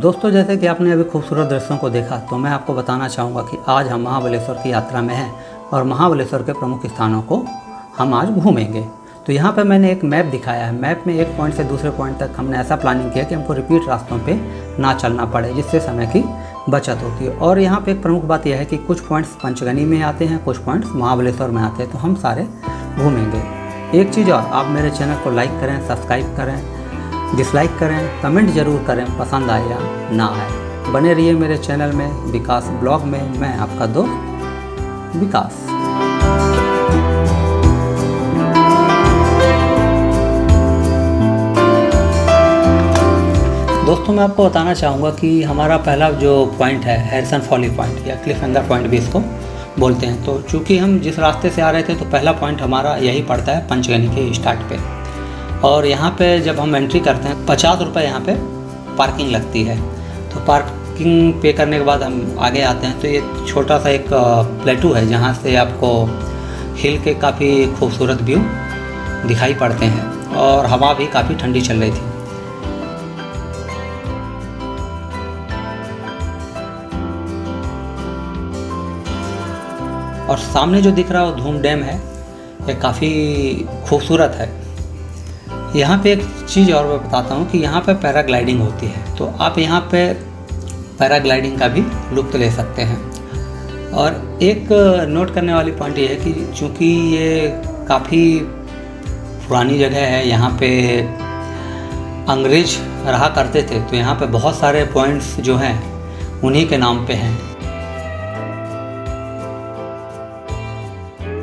दोस्तों, जैसे कि आपने अभी खूबसूरत दृश्यों को देखा, तो मैं आपको बताना चाहूँगा कि आज हम महाबलेश्वर की यात्रा में हैं और महाबलेश्वर के प्रमुख स्थानों को हम आज घूमेंगे। तो यहाँ पे मैंने एक मैप दिखाया है। मैप में एक पॉइंट से दूसरे पॉइंट तक हमने ऐसा प्लानिंग किया कि हमको रिपीट रास्तों पे ना चलना पड़े, जिससे समय की बचत होती है। और यहाँ पे एक प्रमुख बात यह है कि कुछ पॉइंट्स पंचगनी में आते हैं, कुछ पॉइंट्स महाबलेश्वर में आते हैं, तो हम सारे घूमेंगे। एक चीज़ और, आप मेरे चैनल को लाइक करें, सब्सक्राइब करें, डिसलाइक करें, कमेंट ज़रूर करें, पसंद आए या ना आए। बने रहिए मेरे चैनल में, विकास ब्लॉग में। मैं आपका दोस्त विकास। दोस्तों, मैं आपको बताना चाहूँगा कि हमारा पहला जो पॉइंट है हैरिसन फॉली पॉइंट या क्लिफ हैंगर पॉइंट भी इसको बोलते हैं। तो चूँकि हम जिस रास्ते से आ रहे थे, तो पहला पॉइंट हमारा यही पड़ता है पंचगनी के स्टार्ट पे। और यहाँ पे जब हम एंट्री करते हैं, 50 रुपये यहाँ पे पार्किंग लगती है। तो पार्किंग पे करने के बाद हम आगे आते हैं, तो ये छोटा सा एक प्लेटू है जहाँ से आपको हिल के काफ़ी खूबसूरत व्यू दिखाई पड़ते हैं और हवा भी काफ़ी ठंडी चल रही थी। और सामने जो दिख रहा है वो धूम डैम है, ये काफ़ी खूबसूरत है। यहाँ पे एक चीज़ और मैं बताता हूँ कि यहाँ पे पैराग्लाइडिंग होती है, तो आप यहाँ पे पैराग्लाइडिंग का भी लुत्फ़ ले सकते हैं। और एक नोट करने वाली पॉइंट ये है कि चूँकि ये काफ़ी पुरानी जगह है, यहाँ पे अंग्रेज रहा करते थे, तो यहाँ पे बहुत सारे पॉइंट्स जो हैं उन्हीं के नाम पे हैं।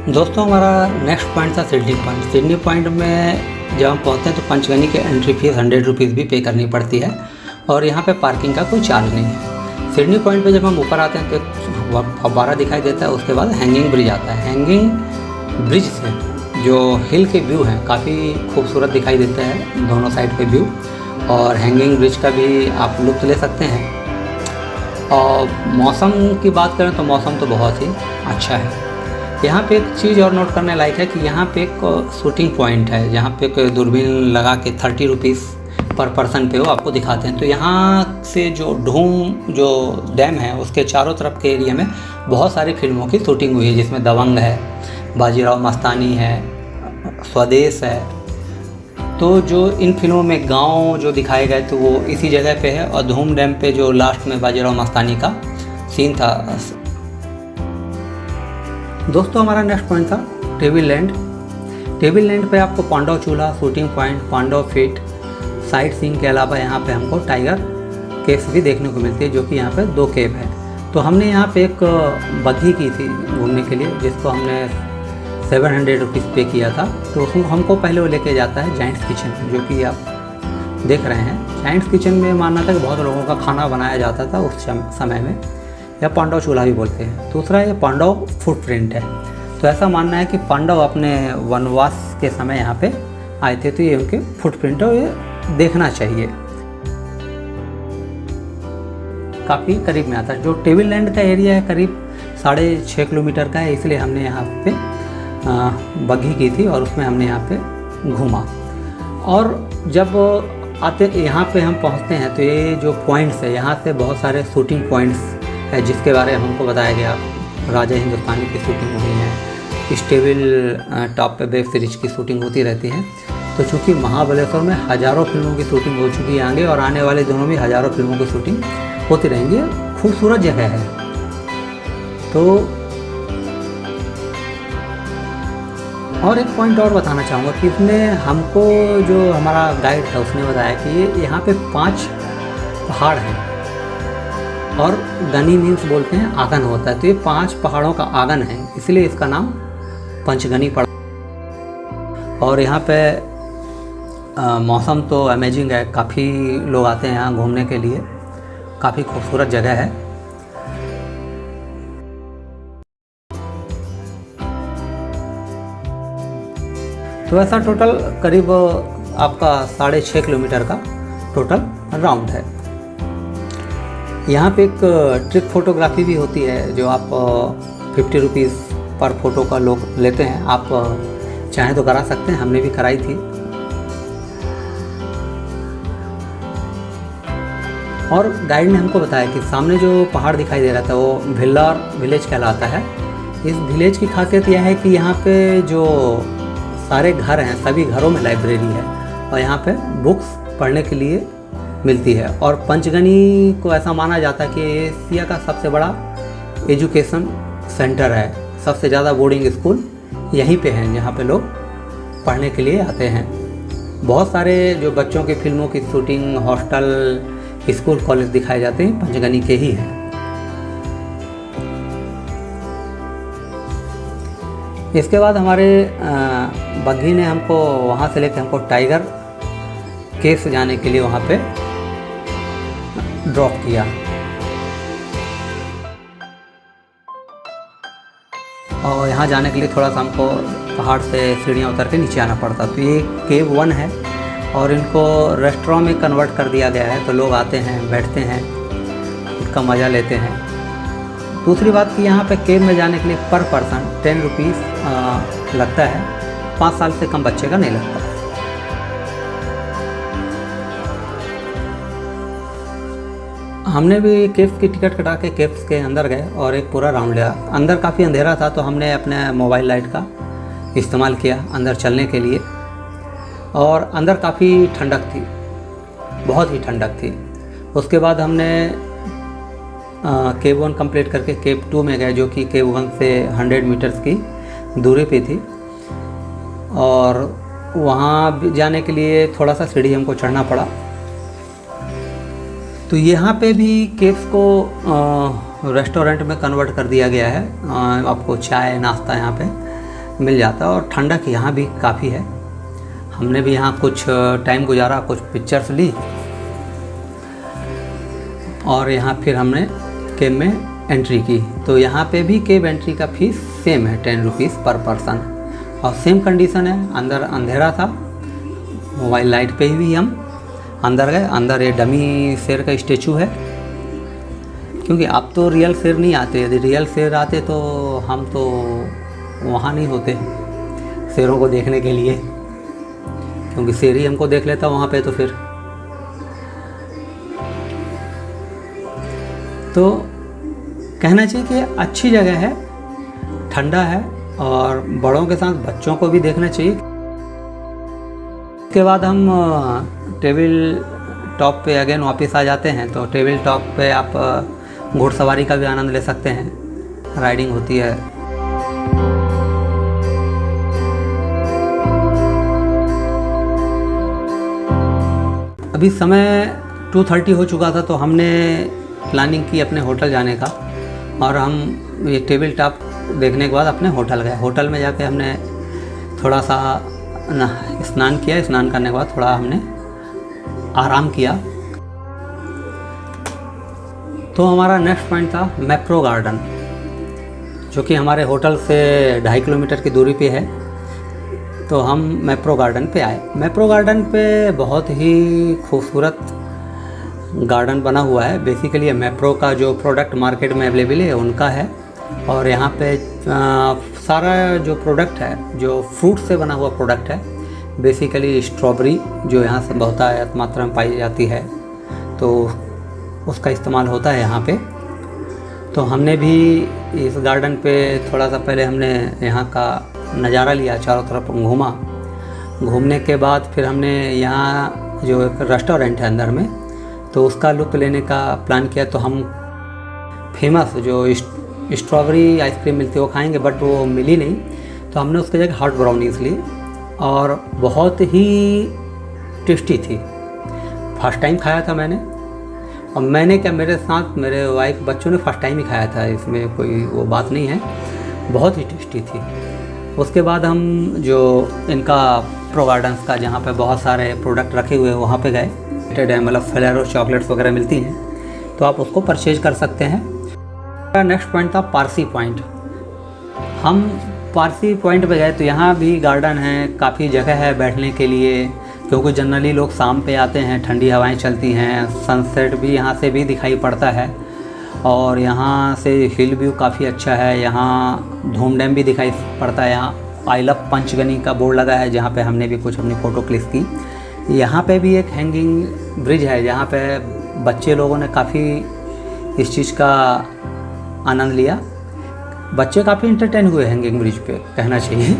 दोस्तों, हमारा नेक्स्ट पॉइंट था सिडनी पॉइंट। सिडनी पॉइंट में जब हम पहुँचते हैं तो पंचगनी के एंट्री फीस 100 रुपीज़ भी पे करनी पड़ती है और यहाँ पे पार्किंग का कोई चार्ज नहीं है। सिडनी पॉइंट पे जब हम ऊपर आते हैं तो फव्वारा दिखाई देता है, उसके बाद हैंगिंग ब्रिज आता है। हैंगिंग ब्रिज से जो हिल के व्यू हैं काफ़ी खूबसूरत दिखाई देते हैं, दोनों साइड पे व्यू। और हैंगिंग ब्रिज का भी आप लुत्फ़ ले सकते हैं। और मौसम की बात करें तो मौसम तो बहुत ही अच्छा है। यहाँ पे एक चीज़ और नोट करने लायक है कि यहाँ पे एक शूटिंग पॉइंट है, जहाँ पे एक दूरबीन लगा के 30 रुपीज़ पर पर्सन पे वो आपको दिखाते हैं। तो यहाँ से जो जो डैम है उसके चारों तरफ के एरिया में बहुत सारी फिल्मों की शूटिंग हुई है, जिसमें दबंग है, बाजीराव मस्तानी है, स्वदेश है। तो जो इन फिल्मों में गाँव जो दिखाए गए तो वो इसी जगह पे है। और धूम डैम पे जो लास्ट में बाजीराव मस्तानी का सीन था। दोस्तों, हमारा नेक्स्ट पॉइंट था टेबिल लैंड। टेबिल लैंड पे आपको पांडव चूल्हा, शूटिंग पॉइंट, पांडव फीट, साइट सीइंग के अलावा यहाँ पे हमको टाइगर केव्स भी देखने को मिलती है, जो कि यहाँ पे 2 केव है। तो हमने यहाँ पे एक बग्घी की थी घूमने के लिए, जिसको हमने 700 रुपीज़ पे किया था। तो उसमें हमको पहले वो लेके जाता है जाइंट्स किचन, जो कि आप देख रहे हैं। जाइंट्स किचन में मानना था कि बहुत लोगों का खाना बनाया जाता था उस समय में, या पांडव चूल्हा भी बोलते हैं। दूसरा ये पांडव फुटप्रिंट है। तो ऐसा मानना है कि पांडव अपने वनवास के समय यहाँ पे आए थे, तो ये उनके फुटप्रिंट है, ये देखना चाहिए। काफ़ी करीब में आता है। जो टेबिल लैंड का एरिया है करीब 6.5 किलोमीटर का है, इसलिए हमने यहाँ पे बग्घी की थी और उसमें हमने यहाँ पे घूमा। और जब आते यहाँ पे हम पहुँचते हैं तो ये जो पॉइंट्स है, यहाँ से बहुत सारे शूटिंग पॉइंट्स है, जिसके बारे में हमको बताया गया। राजा हिंदुस्तानी की शूटिंग हुई है, इस टेबिल टॉप पे वेब सीरीज की शूटिंग होती रहती है। तो चूँकि महाबलेश्वर में हज़ारों फिल्मों की शूटिंग हो चुकी है आगे, और आने वाले दिनों में हज़ारों फिल्मों की शूटिंग होती रहेंगी। खूबसूरत जगह है। तो और एक पॉइंट और बताना चाहूँगा कि इसमें हमको जो हमारा गाइड था उसने बताया कि यहाँ पे 5 पहाड़ हैं और गनी मीन्स बोलते हैं आगन होता है। तो ये 5 पहाड़ों का आगन है, इसलिए इसका नाम पंचगनी पड़ा। और यहाँ पे मौसम तो अमेजिंग है, काफ़ी लोग आते हैं यहाँ घूमने के लिए। काफ़ी खूबसूरत जगह है। तो ऐसा टोटल करीब आपका 6.5 किलोमीटर का टोटल राउंड है। यहाँ पे एक ट्रिक फोटोग्राफी भी होती है, जो आप 50 रुपीज़ पर फोटो का लोग लेते हैं। आप चाहें तो करा सकते हैं, हमने भी कराई थी। और गाइड ने हमको बताया कि सामने जो पहाड़ दिखाई दे रहा था वो भिल्लार विलेज कहलाता है। इस विलेज की खासियत यह है कि यहाँ पे जो सारे घर हैं सभी घरों में लाइब्रेरी है और यहाँ पे बुक्स पढ़ने के लिए मिलती है। और पंचगनी को ऐसा माना जाता है कि एशिया का सबसे बड़ा एजुकेशन सेंटर है। सबसे ज़्यादा बोर्डिंग स्कूल यहीं पे हैं जहाँ पे लोग पढ़ने के लिए आते हैं। बहुत सारे जो बच्चों की फिल्मों की शूटिंग, हॉस्टल, स्कूल, कॉलेज दिखाए जाते हैं पंचगनी के ही हैं। इसके बाद हमारे बग्घी ने हमको वहाँ से लेकर हमको टाइगर केव्स जाने के लिए वहाँ पे ड्रॉप किया। और यहाँ जाने के लिए थोड़ा सा हमको पहाड़ से सीढ़ियाँ उतर के नीचे आना पड़ता। तो ये केव 1 है और इनको रेस्टोरेंट में कन्वर्ट कर दिया गया है, तो लोग आते हैं, बैठते हैं, इसका मज़ा लेते हैं। दूसरी बात कि यहाँ पे केव में जाने के लिए पर पर्सन 10 रुपीज़ लगता है। 5 साल से कम बच्चे का नहीं लगता। हमने भी केव्स की टिकट कटा के केव्स के अंदर गए और एक पूरा राउंड लिया। अंदर काफ़ी अंधेरा था तो हमने अपने मोबाइल लाइट का इस्तेमाल किया अंदर चलने के लिए। और अंदर काफ़ी ठंडक थी, बहुत ही ठंडक थी। उसके बाद हमने केव 1 कंप्लीट करके केव 2 में गए, जो कि केव 1 से 100 मीटर्स की दूरी पे थी। और वहाँ जाने के लिए थोड़ा सा सीढ़ी हमको चढ़ना पड़ा। तो यहाँ पे भी केव्स को रेस्टोरेंट में कन्वर्ट कर दिया गया है। आपको चाय नाश्ता यहाँ पे मिल जाता है और ठंडक यहाँ भी काफ़ी है। हमने भी यहाँ कुछ टाइम गुजारा, कुछ पिक्चर्स ली और यहाँ फिर हमने केव में एंट्री की। तो यहाँ पे भी केव एंट्री का फीस सेम है, 10 रुपीज़ पर पर्सन। और सेम कंडीशन है, अंदर अंधेरा था, मोबाइल लाइट पे ही हम अंदर गए। अंदर ये डमी शेर का स्टेचू है, क्योंकि अब तो रियल शेर नहीं आते। यदि रियल शेर आते तो हम तो वहाँ नहीं होते शेरों को देखने के लिए, क्योंकि शेर ही हमको देख लेता वहाँ पे। तो फिर तो कहना चाहिए कि अच्छी जगह है, ठंडा है और बड़ों के साथ बच्चों को भी देखना चाहिए। उसके बाद हम टेबल टॉप पे अगेन वापस आ जाते हैं। तो टेबल टॉप पे आप घुड़सवारी का भी आनंद ले सकते हैं, राइडिंग होती है। अभी समय 2:30 हो चुका था, तो हमने प्लानिंग की अपने होटल जाने का। और हम ये टेबल टॉप देखने के बाद अपने होटल गए। होटल में जाके हमने थोड़ा सा स्नान किया। स्नान करने के बाद थोड़ा हमने आराम किया। तो हमारा नेक्स्ट पॉइंट था मैप्रो गार्डन, जो कि हमारे होटल से 2.5 किलोमीटर की दूरी पे है। तो हम मैप्रो गार्डन पे आए। मैप्रो गार्डन पे बहुत ही खूबसूरत गार्डन बना हुआ है। बेसिकली ये मैप्रो का जो प्रोडक्ट मार्केट में अवेलेबल है उनका है। और यहाँ पे सारा जो प्रोडक्ट है, जो फ्रूट से बना हुआ प्रोडक्ट है, बेसिकली स्ट्रॉबेरी जो यहाँ से बहुत मात्रा में पाई जाती है, तो उसका इस्तेमाल होता है यहाँ पे। तो हमने भी इस गार्डन पे थोड़ा सा पहले हमने यहाँ का नज़ारा लिया, चारों तरफ घूमा। घूमने के बाद फिर हमने यहाँ जो एक रेस्टोरेंट है अंदर में, तो उसका लुत्फ़ लेने का प्लान किया। तो हम फेमस जो स्ट्रॉबेरी आइसक्रीम मिलती है वो खाएंगे, बट वो मिली नहीं। तो हमने उसके जगह हॉट ब्राउनीज़ ली और बहुत ही टेस्टी थी। फर्स्ट टाइम खाया था मैंने, और मैंने क्या, मेरे साथ मेरे वाइफ बच्चों ने फर्स्ट टाइम ही खाया था, इसमें कोई वो बात नहीं है, बहुत ही टेस्टी थी। उसके बाद हम जो इनका प्रो गार्डन्स का, जहाँ पे बहुत सारे प्रोडक्ट रखे हुए हैं, वहाँ पे गए। मतलब फेरेरो चॉकलेट्स वगैरह मिलती हैं, तो आप उसको परचेज कर सकते हैं। नेक्स्ट पॉइंट था पारसी पॉइंट। हम पारसी पॉइंट पे गए, तो यहाँ भी गार्डन है, काफ़ी जगह है बैठने के लिए, क्योंकि जनरली लोग शाम पे आते हैं, ठंडी हवाएं चलती हैं, सनसेट भी यहाँ से भी दिखाई पड़ता है। और यहाँ से हिल व्यू काफ़ी अच्छा है। यहाँ धूम डैम भी दिखाई पड़ता है। यहाँ आई लव पंचगनी का बोर्ड लगा है, जहाँ पे हमने भी कुछ अपनी फ़ोटो क्लिक की। यहाँ पे भी एक हैंगिंग ब्रिज है, जहाँ पे बच्चे लोगों ने काफ़ी इस चीज़ का आनंद लिया। बच्चे काफ़ी इंटरटेन हुए हैंगिंग ब्रिज पे, कहना चाहिए।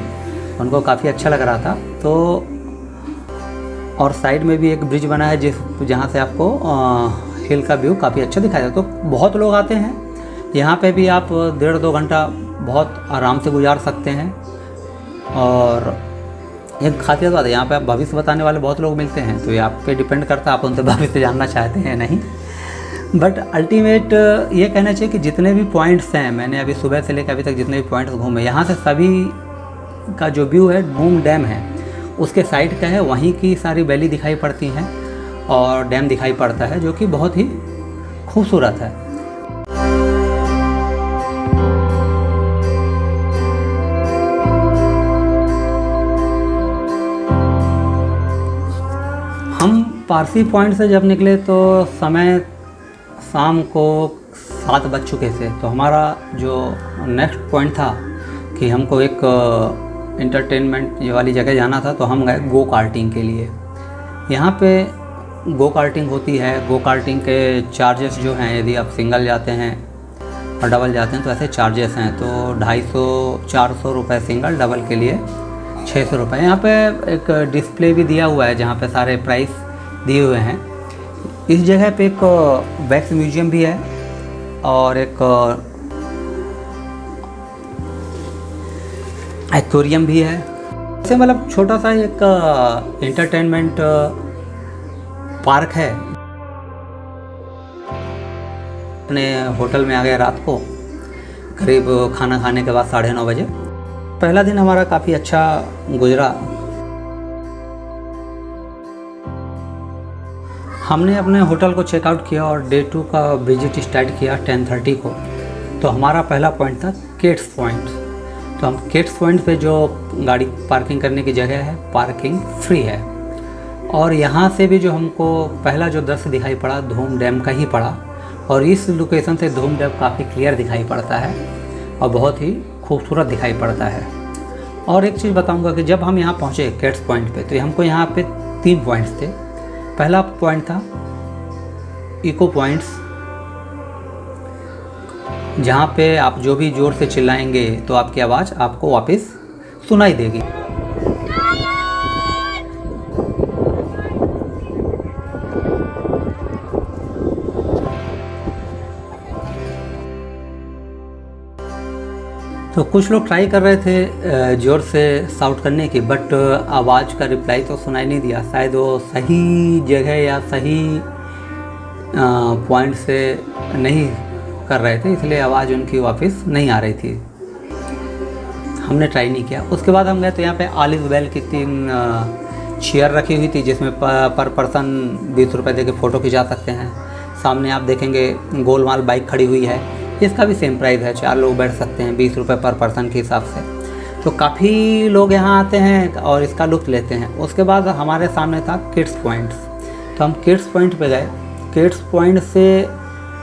उनको काफ़ी अच्छा लग रहा था। तो और साइड में भी एक ब्रिज बना है जहाँ से आपको हिल का व्यू काफ़ी अच्छा दिखाई देता है। तो बहुत लोग आते हैं यहाँ पे भी, आप 1.5-2 घंटा बहुत आराम से गुजार सकते हैं। और एक खासियत बात है, यहाँ पे आप भविष्य बताने वाले बहुत लोग मिलते हैं। तो ये आप पे डिपेंड करता है आप उनसे भविष्य जानना चाहते हैं नहीं। बट अल्टीमेट ये कहना चाहिए कि जितने भी पॉइंट्स हैं, मैंने अभी सुबह से लेकर अभी तक जितने भी पॉइंट्स घूमे, यहाँ से सभी का जो व्यू है धूम डैम है उसके साइड का है, वहीं की सारी वैली दिखाई पड़ती हैं और डैम दिखाई पड़ता है, जो कि बहुत ही खूबसूरत है। हम पारसी पॉइंट से जब निकले तो समय शाम को 7 बज चुके थे। तो हमारा जो नेक्स्ट पॉइंट था कि हमको एक इंटरटेनमेंट वाली जगह जाना था, तो हम गए गो कार्टिंग के लिए। यहाँ पे गो कार्टिंग होती है। गो कार्टिंग के चार्जेस जो हैं, यदि आप सिंगल जाते हैं और डबल जाते हैं तो ऐसे चार्जेस हैं। तो 250-400 रुपये सिंगल, डबल के लिए 600 रुपये। यहाँ पे एक डिस्प्ले भी दिया हुआ है जहाँ पे सारे प्राइस दिए हुए हैं। इस जगह पे एक वैक्स म्यूजियम भी है और एक एक्वेरियम भी है। ऐसे मतलब छोटा सा एक इंटरटेनमेंट पार्क है। अपने होटल में आ गए रात को, करीब खाना खाने के बाद 9:30 बजे। पहला दिन हमारा काफ़ी अच्छा गुजरा। हमने अपने होटल को चेकआउट किया और डे 2 का विजिट स्टार्ट किया 10:30 को। तो हमारा पहला पॉइंट था केट्स पॉइंट। तो हम केट्स पॉइंट पे जो गाड़ी पार्किंग करने की जगह है, पार्किंग फ्री है। और यहाँ से भी जो हमको पहला जो दृश्य दिखाई पड़ा धूम डैम का ही पड़ा। और इस लोकेशन से धूम डैम काफ़ी क्लियर दिखाई पड़ता है और बहुत ही खूबसूरत दिखाई पड़ता है। और एक चीज़ बताऊंगा कि जब हम यहाँ पहुँचे केट्स पॉइंट पे, तो हमको यहाँ पे 3 पॉइंट्स थे। पहला पॉइंट था इको पॉइंट्स, जहाँ पे आप जो भी ज़ोर से चिल्लाएंगे तो आपकी आवाज़ आपको वापस सुनाई देगी। तो कुछ लोग ट्राई कर रहे थे ज़ोर से साउट करने की, बट आवाज़ का रिप्लाई तो सुनाई नहीं दिया। शायद वो सही जगह या सही पॉइंट से नहीं कर रहे थे, इसलिए आवाज़ उनकी वापस नहीं आ रही थी। हमने ट्राई नहीं किया। उसके बाद हम गए तो यहाँ पे ऑलिव वेल की 3 चेयर रखी हुई थी, जिसमें पर पर्सन 20 रुपये दे के फ़ोटो खिंचा सकते हैं। सामने आप देखेंगे गोलमाल बाइक खड़ी हुई है, इसका भी सेम प्राइस है, 4 लोग बैठ सकते हैं 20 रुपये पर पर्सन के हिसाब से। तो काफ़ी लोग यहाँ आते हैं और इसका लुत्फ़ लेते हैं। उसके बाद हमारे सामने था किड्स पॉइंट्स। तो हम किड्स पॉइंट पे गए। किड्स पॉइंट से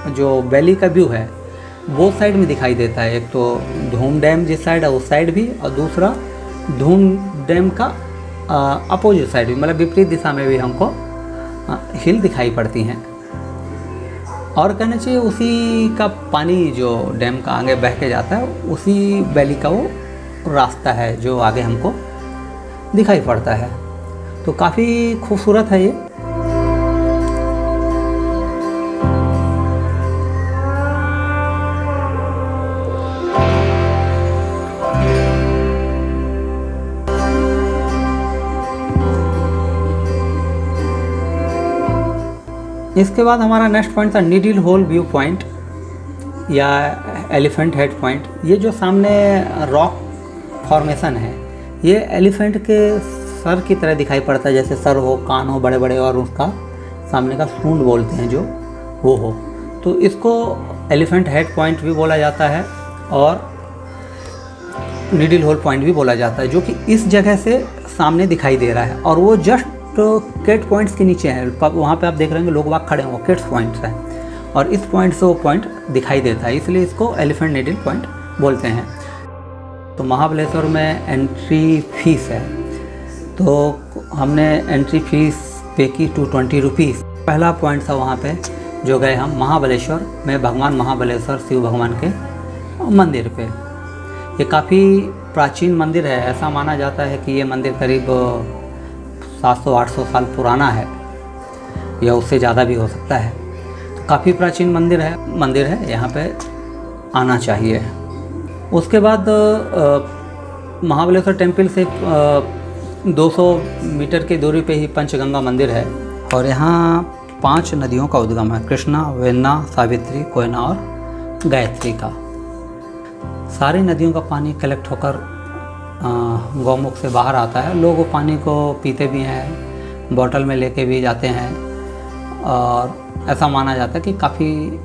जो वैली का व्यू है वो साइड में दिखाई देता है। एक तो धूम डैम जिस साइड है उस साइड भी, और दूसरा धूम डैम का अपोजिट साइड भी, मतलब विपरीत दिशा में भी हमको हिल दिखाई पड़ती हैं। और कहना चाहिए उसी का पानी जो डैम का आगे बह के जाता है, उसी वैली का वो रास्ता है जो आगे हमको दिखाई पड़ता है। तो काफ़ी खूबसूरत है ये। इसके बाद हमारा नेक्स्ट पॉइंट था नीडल होल व्यू पॉइंट या एलिफेंट हेड पॉइंट। ये जो सामने रॉक फॉर्मेशन है, ये एलिफेंट के सर की तरह दिखाई पड़ता है, जैसे सर हो, कान हो बड़े बड़े, और उसका सामने का सूंड बोलते हैं जो वो हो। तो इसको एलिफेंट हेड पॉइंट भी बोला जाता है और नीडल होल पॉइंट भी बोला जाता है, जो कि इस जगह से सामने दिखाई दे रहा है। और वो जस्ट केट पॉइंट्स के नीचे है, वहाँ पे आप देख रहे होंगे लोग वहाँ खड़े हैं, वो केट्स पॉइंट्स हैं। और इस पॉइंट से वो पॉइंट दिखाई देता है, इसलिए इसको एलिफेंट नीडल पॉइंट बोलते हैं। तो महाबलेश्वर में एंट्री फीस है, तो हमने एंट्री फीस पे की 220 रुपीज़। पहला पॉइंट था वहाँ पे जो गए हम महाबलेश्वर में भगवान महाबलेश्वर शिव भगवान के मंदिर पे। ये काफ़ी प्राचीन मंदिर है। ऐसा माना जाता है कि ये मंदिर करीब 700-800 साल पुराना है या उससे ज़्यादा भी हो सकता है। तो काफ़ी प्राचीन मंदिर है, यहाँ पे आना चाहिए। उसके बाद महाबलेश्वर टेम्पल से 200 मीटर की दूरी पे ही पंचगंगा मंदिर है और यहाँ 5 नदियों का उद्गम है, कृष्णा, वेन्ना, सावित्री, कोयना और गायत्री का। सारी नदियों का पानी कलेक्ट होकर गौमुख से बाहर आता है। लोग वो पानी को पीते भी हैं, बॉटल में लेके भी जाते हैं और ऐसा माना जाता है कि काफ़ी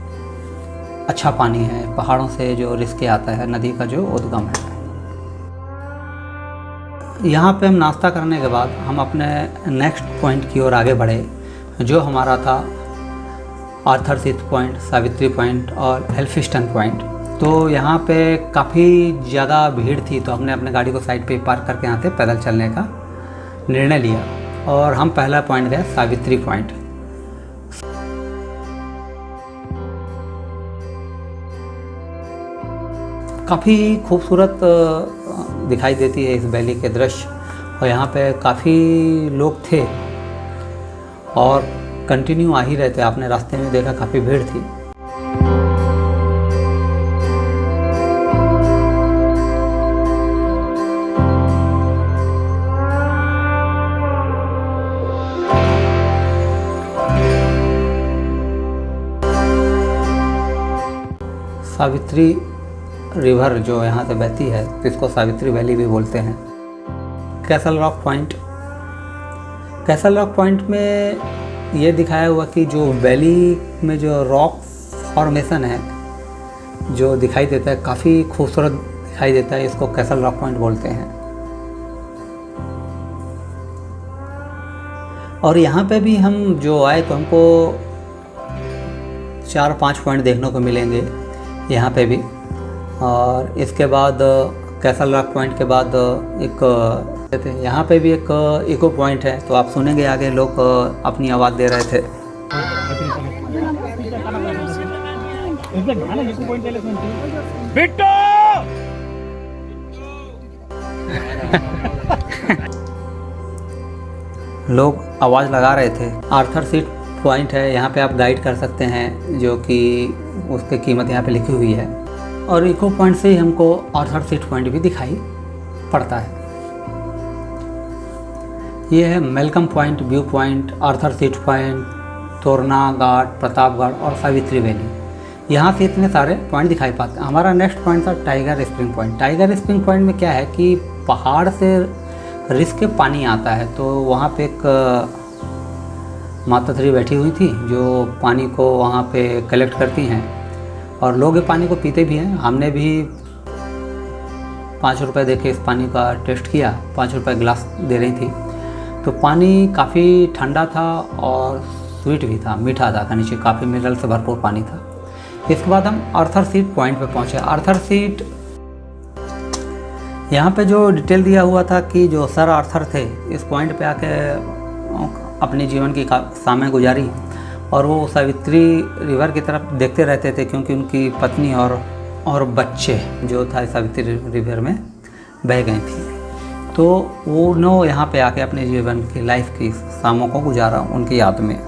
अच्छा पानी है। पहाड़ों से जो रिस के आता है, नदी का जो उद्गम है। यहाँ पे हम नाश्ता करने के बाद हम अपने नेक्स्ट पॉइंट की ओर आगे बढ़े, जो हमारा था Arthur seat point, Savitri point और एल्फिंस्टन पॉइंट। तो यहाँ पे काफ़ी ज़्यादा भीड़ थी, तो हमने अपने गाड़ी को साइड पे पार्क करके यहाँ से पैदल चलने का निर्णय लिया और हम पहला पॉइंट गए सावित्री पॉइंट। काफ़ी खूबसूरत दिखाई देती है इस वैली के दृश्य और यहाँ पे काफ़ी लोग थे और कंटिन्यू आ ही रहते। आपने रास्ते में देखा काफ़ी भीड़ थी। सावित्री रिवर जो यहाँ से बहती है, इसको सावित्री वैली भी बोलते हैं। कैसल रॉक पॉइंट में ये दिखाया हुआ कि जो वैली में जो रॉक फॉर्मेशन है जो दिखाई देता है, काफ़ी खूबसूरत दिखाई देता है। इसको कैसल रॉक पॉइंट बोलते हैं। और यहाँ पे भी हम जो आए तो हमको 4-5 पॉइंट देखने को मिलेंगे यहाँ पे भी। और इसके बाद कैसल रॉक पॉइंट के बाद यहाँ पे भी एक इको पॉइंट है, तो आप सुनेंगे आगे लोग अपनी आवाज़ दे रहे थे। लोग आवाज़ लगा रहे थे। आर्थर सीट पॉइंट है, यहाँ पे आप गाइड कर सकते हैं, जो कि उसकी कीमत यहाँ पे लिखी हुई है। और इको पॉइंट से ही हमको आर्थर सीट पॉइंट भी दिखाई पड़ता है। ये है Malcolm point, view point, Arthur seat point, Torna Ghat, Pratapgarh और सावित्री वैली। यहाँ से इतने सारे पॉइंट दिखाई पाते हैं। हमारा नेक्स्ट पॉइंट था tiger spring point. Tiger spring point में क्या है कि पहाड़ से रिस के पानी आता है, तो वहाँ पे एक माता श्री बैठी हुई थी जो पानी को वहाँ पे कलेक्ट करती हैं और लोग ये पानी को पीते भी हैं। हमने भी 5 रुपये दे के इस पानी का टेस्ट किया। 5 रुपये गिलास दे रही थी। तो पानी काफ़ी ठंडा था और स्वीट भी था, मीठा था, नीचे काफ़ी मिनरल से भरपूर पानी था। इसके बाद हम आर्थर सीट पॉइंट पे पहुँचे। आर्थर सीट यहाँ पे जो डिटेल दिया हुआ था कि जो सर आर्थर थे इस पॉइंट पे आके अपने जीवन की समय गुजारी और वो सावित्री रिवर की तरफ देखते रहते थे, क्योंकि उनकी पत्नी और बच्चे जो था सावित्री रिवर में बह गई थी। तो वो नो यहाँ पे आके अपने जीवन की लाइफ की शामों को गुजारा उनकी याद में।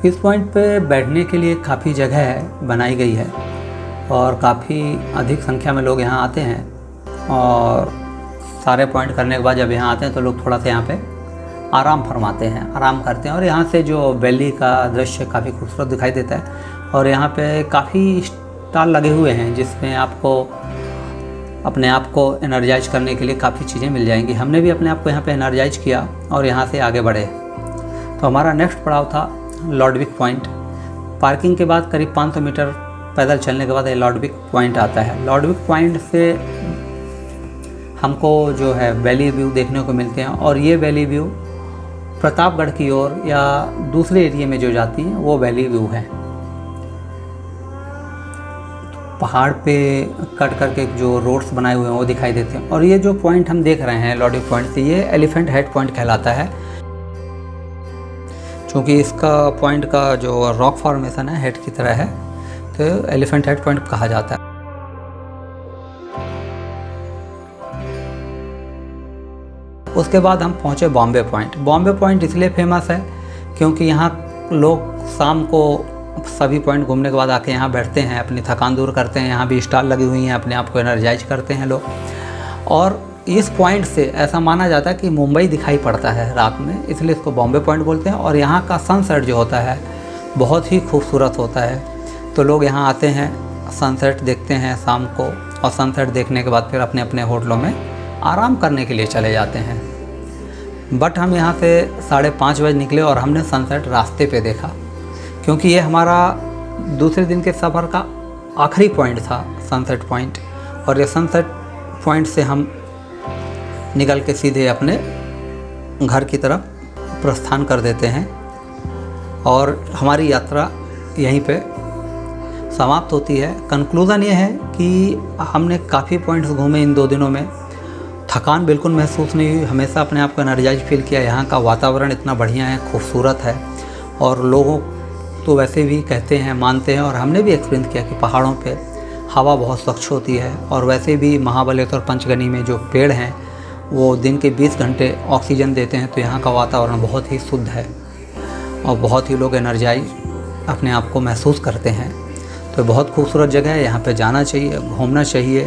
इस पॉइंट पे बैठने के लिए काफ़ी जगह बनाई गई है और काफ़ी अधिक संख्या में लोग यहाँ आते हैं। और सारे पॉइंट करने के बाद जब यहाँ आते हैं तो लोग थोड़ा सा यहाँ पे आराम फरमाते हैं, आराम करते हैं। और यहाँ से जो वैली का दृश्य काफ़ी खूबसूरत दिखाई देता है। और यहाँ पे काफ़ी स्टॉल लगे हुए हैं जिसमें आपको अपने आप को एनर्जाइज करने के लिए काफ़ी चीज़ें मिल जाएंगी। हमने भी अपने आप को यहाँ पे एनर्जाइज किया और यहाँ से आगे बढ़े। तो हमारा नेक्स्ट पड़ाव था लॉर्डविक पॉइंट। पार्किंग के बाद करीब 500 मीटर पैदल चलने के बाद ये लॉर्डविक पॉइंट आता है। लॉर्डविक पॉइंट से हमको जो है वैली व्यू देखने को मिलते हैं और ये वैली व्यू प्रतापगढ़ की ओर या दूसरे एरिया में जो जाती है वो वैली व्यू है। पहाड़ पे कट करके जो रोड्स बनाए हुए हैं वो दिखाई देते हैं। और ये जो पॉइंट हम देख रहे हैं लॉर्डविक पॉइंट से, ये एलिफेंट हेड पॉइंट कहलाता है। चूँकि इसका पॉइंट का जो रॉक फॉर्मेशन है हेड की तरह है, तो एलिफेंट हेड पॉइंट कहा जाता है। उसके बाद हम पहुँचे बॉम्बे पॉइंट। बॉम्बे पॉइंट इसलिए फेमस है क्योंकि यहाँ लोग शाम को सभी पॉइंट घूमने के बाद आके यहाँ बैठते हैं, अपनी थकान दूर करते हैं। यहाँ भी स्टॉल लगी हुई हैं, अपने आप को एनर्जाइज करते हैं लोग। और इस पॉइंट से ऐसा माना जाता है कि मुंबई दिखाई पड़ता है रात में, इसलिए इसको बॉम्बे पॉइंट बोलते हैं। और यहाँ का सनसेट जो होता है बहुत ही खूबसूरत होता है, तो लोग यहाँ आते हैं, सनसेट देखते हैं शाम को, और सनसेट देखने के बाद फिर अपने अपने होटलों में आराम करने के लिए चले जाते हैं। बट हम यहाँ से 5:30 बजे निकले और हमने सनसेट रास्ते पे देखा, क्योंकि ये हमारा दूसरे दिन के सफ़र का आखिरी पॉइंट था, सनसेट पॉइंट। और ये सनसेट पॉइंट से हम निकल के सीधे अपने घर की तरफ प्रस्थान कर देते हैं और हमारी यात्रा यहीं पे समाप्त होती है। कंक्लूज़न ये है कि हमने काफ़ी पॉइंट्स घूमे इन 2 दिनों में, थकान बिल्कुल महसूस नहीं हुई, हमेशा अपने आप को एनर्जाइज फील किया। यहाँ का वातावरण इतना बढ़िया है, खूबसूरत है, और लोगों तो वैसे भी कहते हैं, मानते हैं, और हमने भी एक्सपीरियंस किया कि पहाड़ों पे हवा बहुत स्वच्छ होती है। और वैसे भी महाबलेश्वर पंचगनी में जो पेड़ हैं वो दिन के 20 घंटे ऑक्सीजन देते हैं, तो यहाँ का वातावरण बहुत ही शुद्ध है और बहुत ही लोग एनर्जाइज अपने आप को महसूस करते हैं। तो बहुत खूबसूरत जगह है, यहाँ पे जाना चाहिए, घूमना चाहिए।